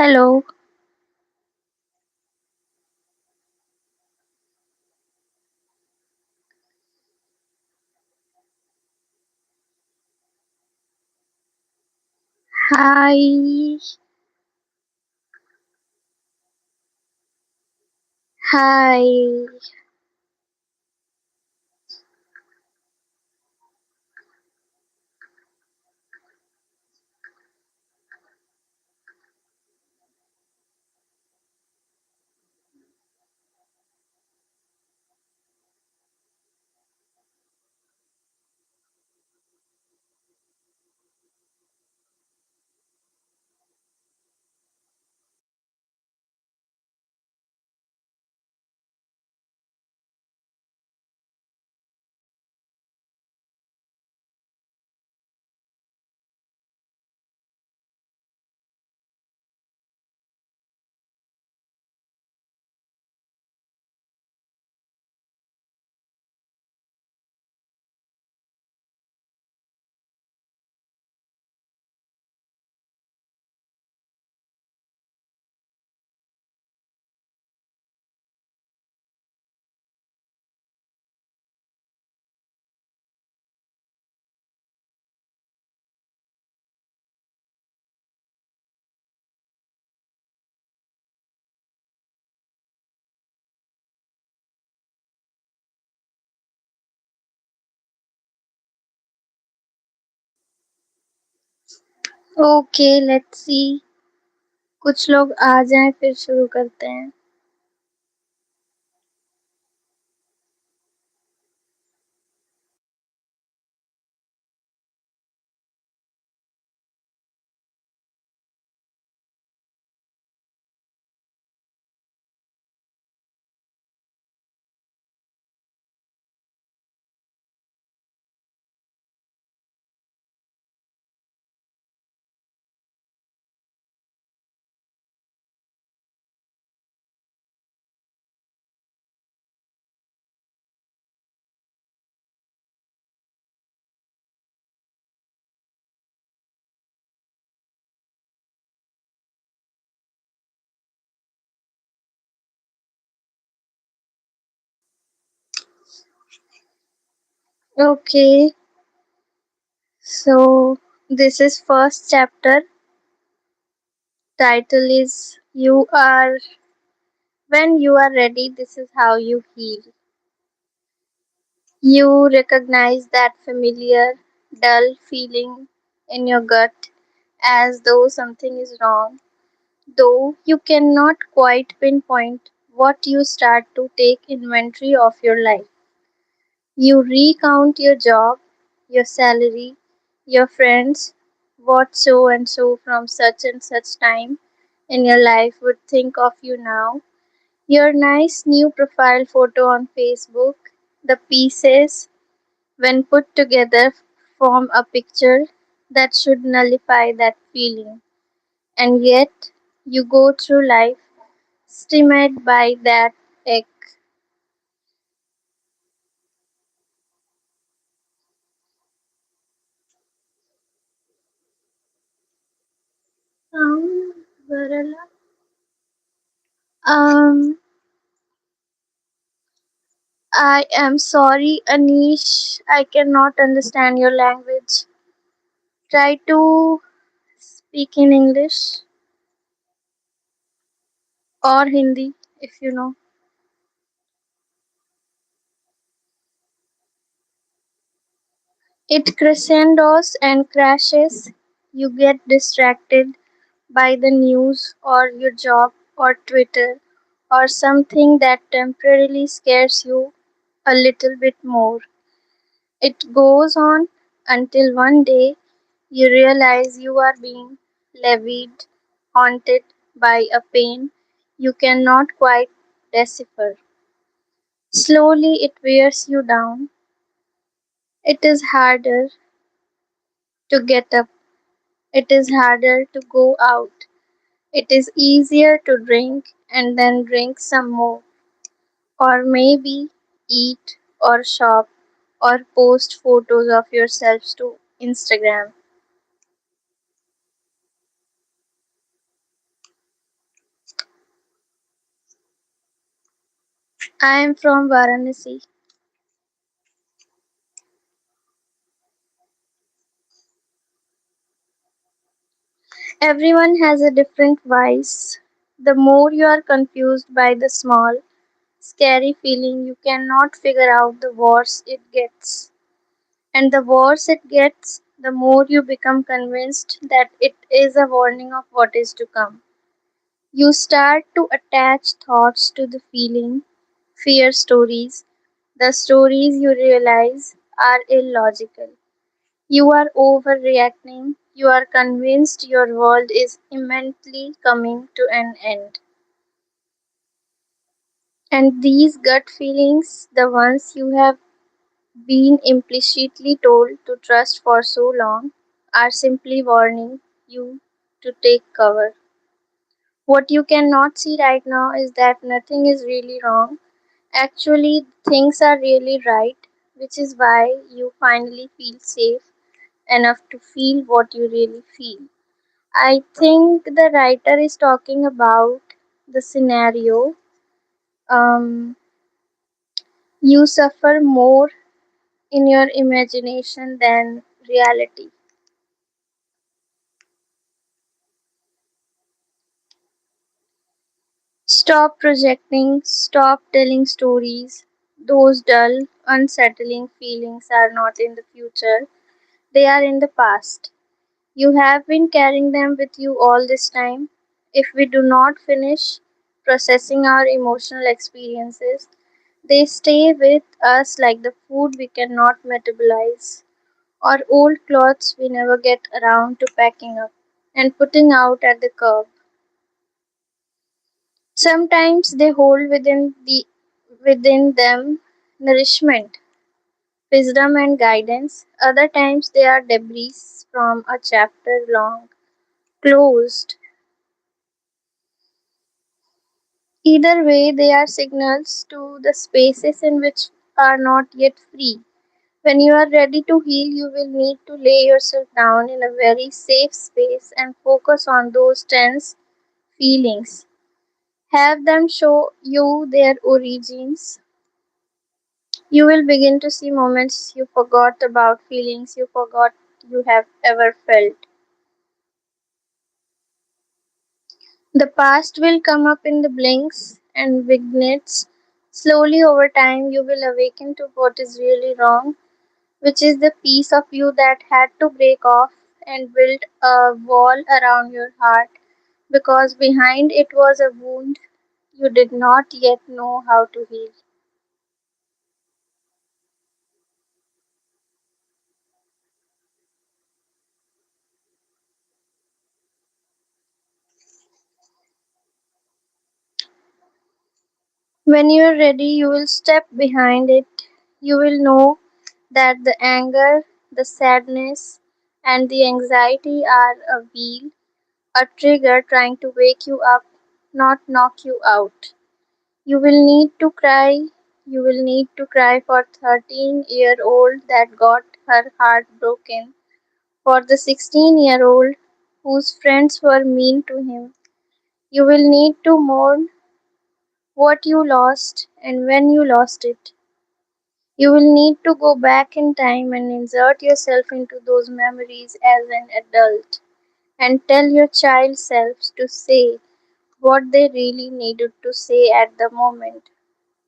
Hello. Hi. Hi. Okay let's see कुछ लोग आ जाएं फिर शुरू करते हैं. Okay so this is first chapter. Title is you are When you are ready, this is how you heal. You recognize that familiar dull feeling in your gut as though something is wrong. Though you cannot quite pinpoint what, you start to take inventory of your life. You recount your job, your salary, your friends, what so and so from such and such time in your life would think of you now. Your nice new profile photo on Facebook, the pieces, when put together, form a picture that should nullify that feeling. And yet, you go through life stymied by that ache. Varala. Um, I am sorry, Anish. I cannot understand your language. Try to speak in English or Hindi if you know. It crescendos and crashes. You get distracted by the news or your job or Twitter or something that temporarily scares you a little bit more. It goes on until one day you realize you are being levied, haunted by a pain you cannot quite decipher. Slowly it wears you down. It is harder to get up. It is harder to go out. It is easier to drink and then drink some more, or maybe eat or shop or post photos of yourselves to Instagram. I am from Varanasi. Everyone has a different vice. The more you are confused by the small, scary feeling you cannot figure out, the worse it gets. And the worse it gets, the more you become convinced that it is a warning of what is to come. You start to attach thoughts to the feeling, fear stories, the stories you realize are illogical. You are overreacting. You are convinced your world is imminently coming to an end. And these gut feelings, the ones you have been implicitly told to trust for so long, are simply warning you to take cover. What you cannot see right now is that nothing is really wrong. Actually, things are really right, which is why you finally feel safe enough to feel what you really feel. I think the writer is talking about the scenario. Um, you suffer more in your imagination than reality. Stop projecting, stop telling stories. Those dull, unsettling feelings are not in the future, they are in the past. You have been carrying them with you all this time. If we do not finish processing our emotional experiences, they stay with us like the food we cannot metabolize, or old clothes we never get around to packing up and putting out at the curb. Sometimes they hold within them nourishment, wisdom and guidance. Other times they are debris from a chapter long closed. Either way, they are signals to the spaces in which are not yet free. When you are ready to heal, you will need to lay yourself down in a very safe space and focus on those tense feelings. Have them show you their origins. You will begin to see moments you forgot about, feelings you forgot you have ever felt. The past will come up in the blinks and vignettes. Slowly over time, you will awaken to what is really wrong, which is the piece of you that had to break off and build a wall around your heart because behind it was a wound you did not yet know how to heal. When you are ready, you will step behind it. You will know that the anger, the sadness, and the anxiety are a wheel, a trigger trying to wake you up, not knock you out. You will need to cry. You will need to cry for 13-year-old that got her heart broken, for the 16-year-old whose friends were mean to him. You will need to mourn what you lost and when you lost it. You will need to go back in time and insert yourself into those memories as an adult and tell your child selves to say what they really needed to say at the moment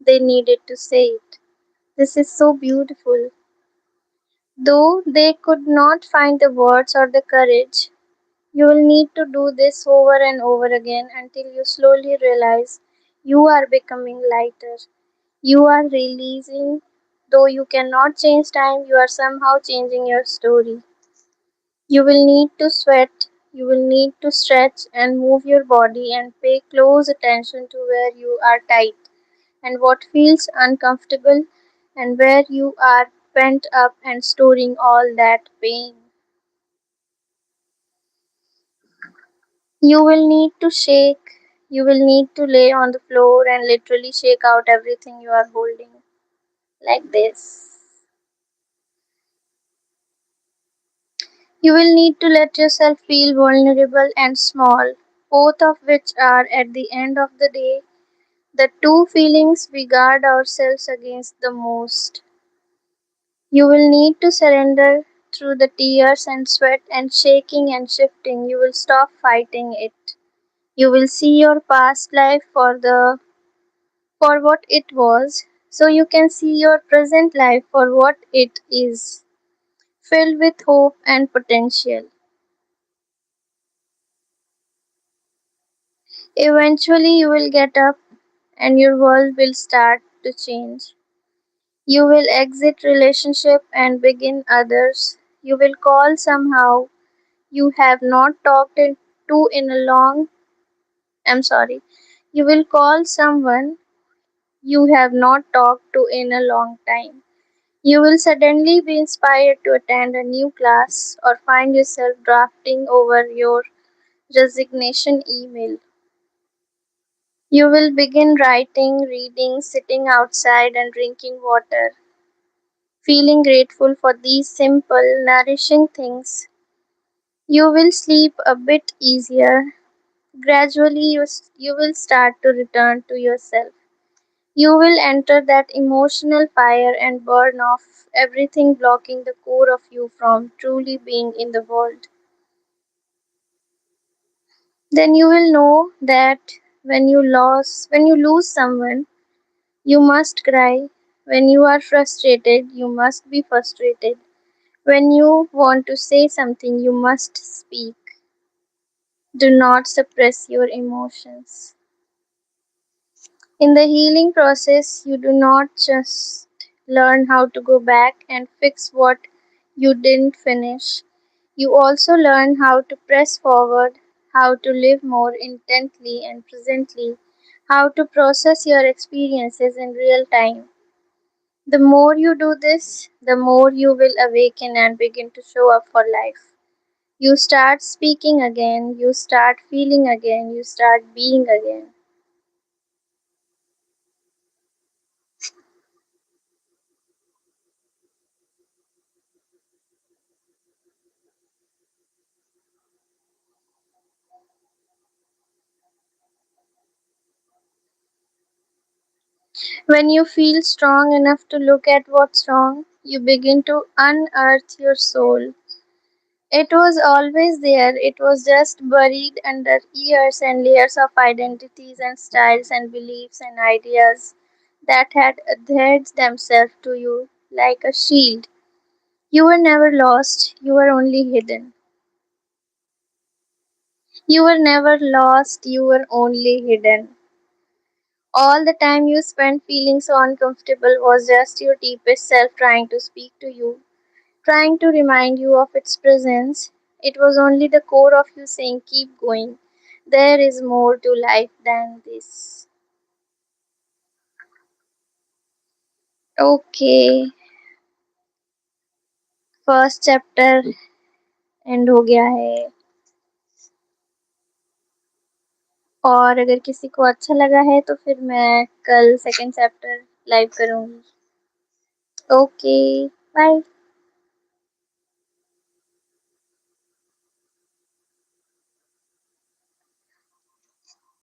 they needed to say it. This is so beautiful. Though they could not find the words or the courage, you will need to do this over and over again until you slowly realize you are becoming lighter. You are releasing, though you cannot change time, you are somehow changing your story. You will need to sweat, you will need to stretch and move your body and pay close attention to where you are tight and what feels uncomfortable and where you are pent up and storing all that pain. You will need to shake, you will need to lay on the floor and literally shake out everything you are holding like this. You will need to let yourself feel vulnerable and small, both of which are at the end of the day The two feelings we guard ourselves against the most. You will need to surrender through the tears and sweat and shaking and shifting. You will stop fighting it. You will see your past life for what it was, so you can see your present life for what it is, filled with hope and potential. Eventually you will get up and your world will start to change. You will exit relationship and begin others. You will call somehow you have not to in a long I'm sorry. You will call someone you have not talked to in a long time. You will suddenly be inspired to attend a new class or find yourself drafting over your resignation email. You will begin writing, reading, sitting outside and drinking water, feeling grateful for these simple, nourishing things. You will sleep a bit easier. Gradually, you will start to return to yourself. You will enter that emotional fire and burn off everything blocking the core of you from truly being in the world. Then you will know that when you lose someone, you must cry. When you are frustrated, you must be frustrated. When you want to say something, you must speak. Do not suppress your emotions. In the healing process, you do not just learn how to go back and fix what you didn't finish. You also learn how to press forward, how to live more intently and presently, how to process your experiences in real time. The more you do this, the more you will awaken and begin to show up for life. You start speaking again, you start feeling again, you start being again. When you feel strong enough to look at what's wrong, you begin to unearth your soul. It was always there, it was just buried under years and layers of identities and styles and beliefs and ideas that had adhered themselves to you like a shield. You were never lost, you were only hidden. You were never lost, you were only hidden. All the time you spent feeling so uncomfortable was just your deepest self trying to speak to you, trying to remind you of its presence. It was only the core of you saying, keep going. There is more to life than this. Okay, first chapter and हो गया है और अगर किसी को अच्छा लगा है तो फिर मैं कल सेकंड चैप्टर लाइव करूँगी. Okay, bye.